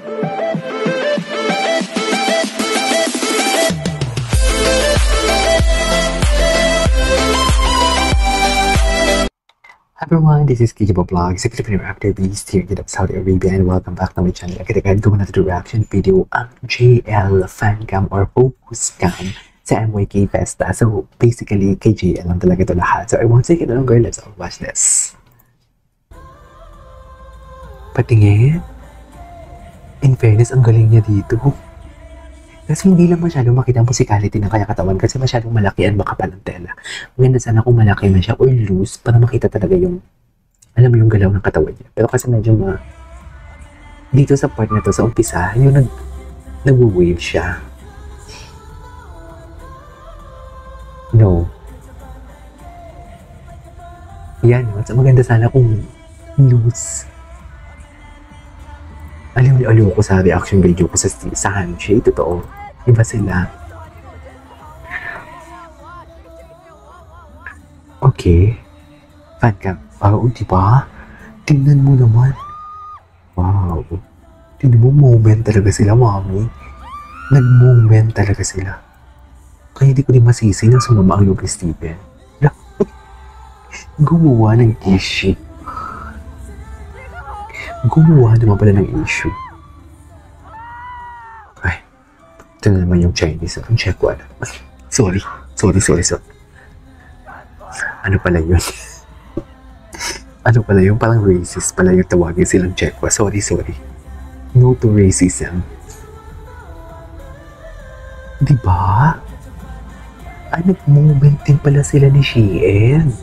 Everyone, this is Kijabo Vlogs, Filipino actor based here in Saudi Arabia, and welcome back to my channel. Agad-agad gawa natin yung reaction video ang JL fan cam or focus cam sa MYK Festa. So basically, kay JL lang talaga ito lahat. So I won't take it longer, let's all watch this. Patingin. In fairness, ang galing niya dito. Kasi hindi lang masyadong makita ang physicality ng kaya katawan kasi masyadong malaki at makapal ang tela. Maganda sana kung malaki man siya or loose para makita talaga yung, alam mo yung galaw ng katawan niya. Pero kasi medyo dito sa part na to, sa umpisa, yung nag-wave siya. No. Yan, mas maganda sana kung loose. Alam niyo, ko sa reaction video ko sa handshake, totoo. Iba sila. Okay. Fan cam. Oh, diba? Tingnan mo naman. Wow. Tingnan mo, moment talaga sila, mami. Nag-moment talaga sila. Kaya hindi ko din masisi na sumama ang loob ni Steven. Gumawa ng issue. Gumawa naman pala ng issue. Ay, ito na naman yung Chinese. Ang check ko, ano? Sorry. Ano pala yun? Ano pala yun? Parang racist pala yung tawagin silang Chekwa. Sorry. No to racism. Diba? Ay, nag-moment din pala sila ni Shein.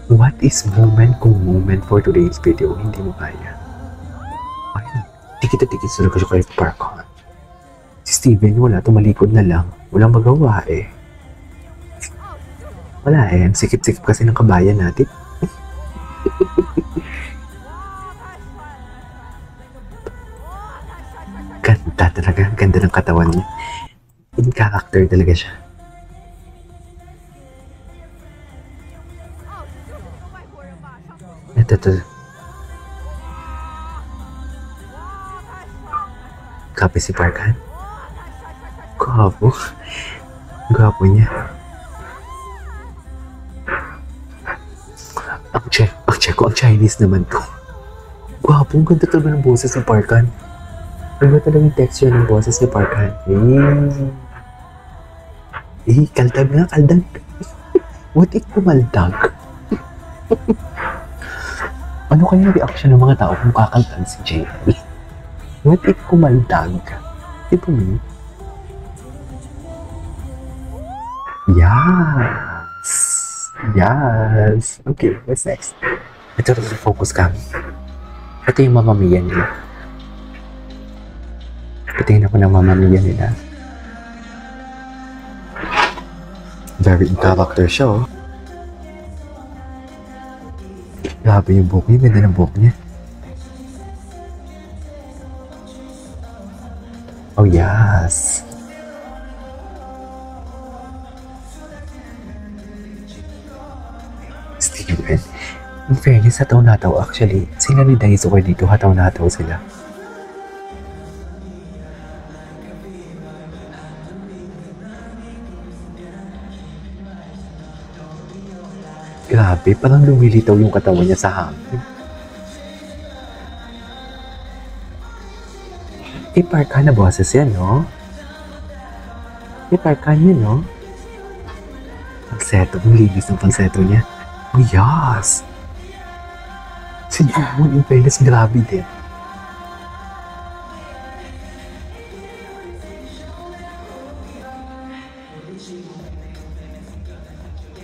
What is moment kung moment for today's video? Hindi mo kaya. Ay, tikit-tikit sila kasi kay Park Han. Si Steven, wala, tumalikod na lang. Walang magawa eh. Wala eh, sikip-sikip kasi ng kabayan natin. Ganda talaga, ganda ng katawan niya. In character talaga siya. Ito. Kape si Park Han. Gwapo niya. Ang Chinese naman to. Gwapo, ang ganda talaga ng boses ni Park Han. Iba talaga yung texture ng boses ni Park Han. Kaldag nga. What if kumaldag? Ano kaya yung reaction ng mga tao kung kakaltan si JL? What if kumaldag? Tipo mo? Yes! Okay, what's next? Ito rin yung focus cam. Ito yung mamamiya nila. Patingin ako ng mamamiya nila. Very in character siya, oh. Grabe yung buhok niya. Ganda ng buhok niya. Oh, yes. Steven. In fairness, hataw-nataw actually. Sila ni Daiso or dito, hataw-nataw sila. Grabe, parang lumilitaw yung katawan niya sa hangin. Park Han na boses yan, no? Park Han yun, no? Pagseto, ang linis ng pagseto niya. Oh, yes! Si Jungwon, in fairness, grabe din.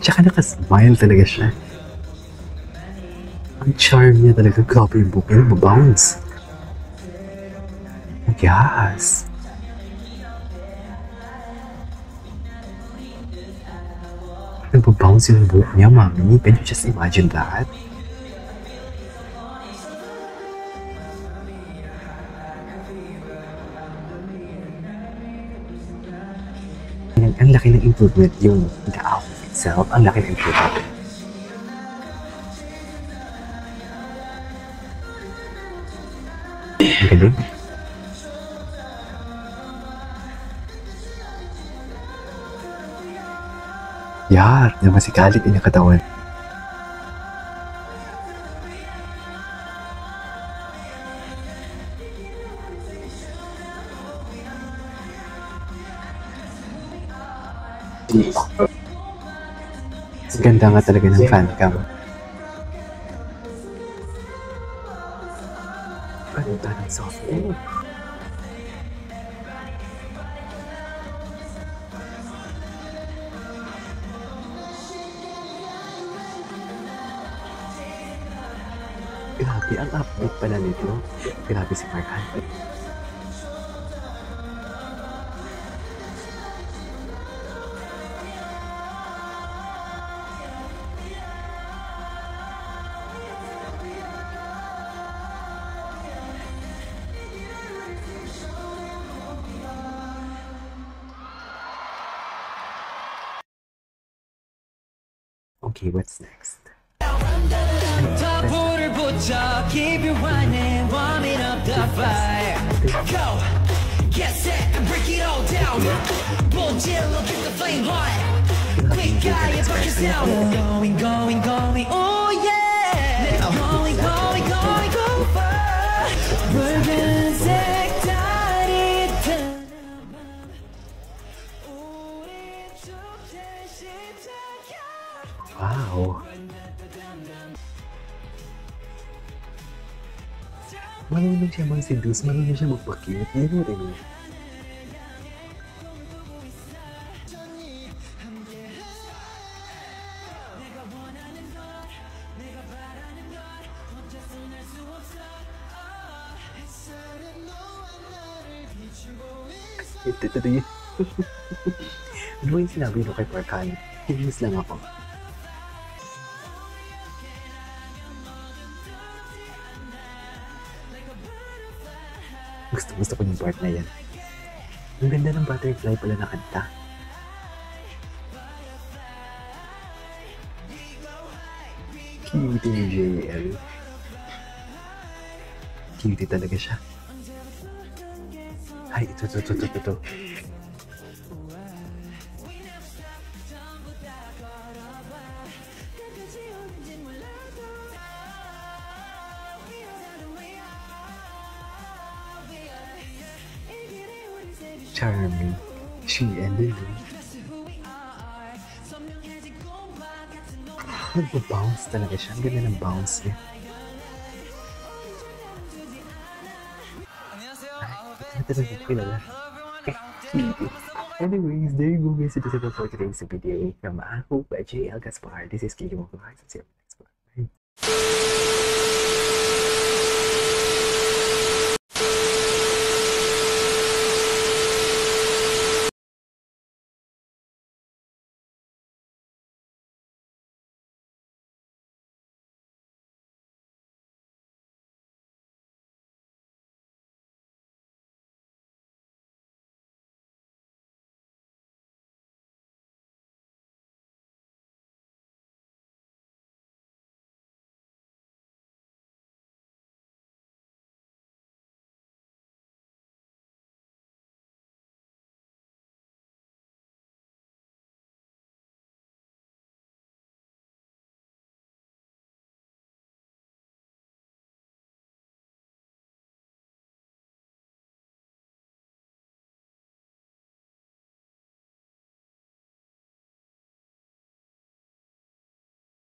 Tsaka nakasmile talaga siya. Ang charm niya talaga. Grabe yung buhok niya. Nagbabounce. Yes. Nagbabounce yung buhok niya, mami. Can you just imagine that? Ang laki ng improvement yung the outfit itself. Ang laki ng improvement. Ang galing. Yar, naman si Khaled yung katawan. Ganda nga talaga ng fan cam. Ganda ng soft air. Grabe, ang upbeat pala nito. Grabe si Mark Anthony. Okay, what's next? Keep your whining, warming up the fire. Go, get set and break it all down. Bullshit, look at the flame hot. Quick guy, it's like yourself. Going, going, going, oh yeah. Going, going, going, go far. 붉은색 달이 뜨는 우리 축제 시작이야. Wow. Marunong siya mag-seduce, marunong siya magpakute. Hindi mo rin. Ito yun. Ano ba yung sinabi mo kay Parkan? Kinis lang ako. Gusto ko yung part na yan. Ang ganda ng butterfly pala na kanta. Cutie ni JL. Cutie talaga siya. Ay, ito. Charming. She and Lily. Nagpa-bounce talaga siya. Ang ganda ng bounce niya. Ay, ito na talaga kilala. Anyways, there you go guys. Ito sa for today's video from Ako by JL Gaspar. This is Kiko Mokulakas. See you next one. Bye.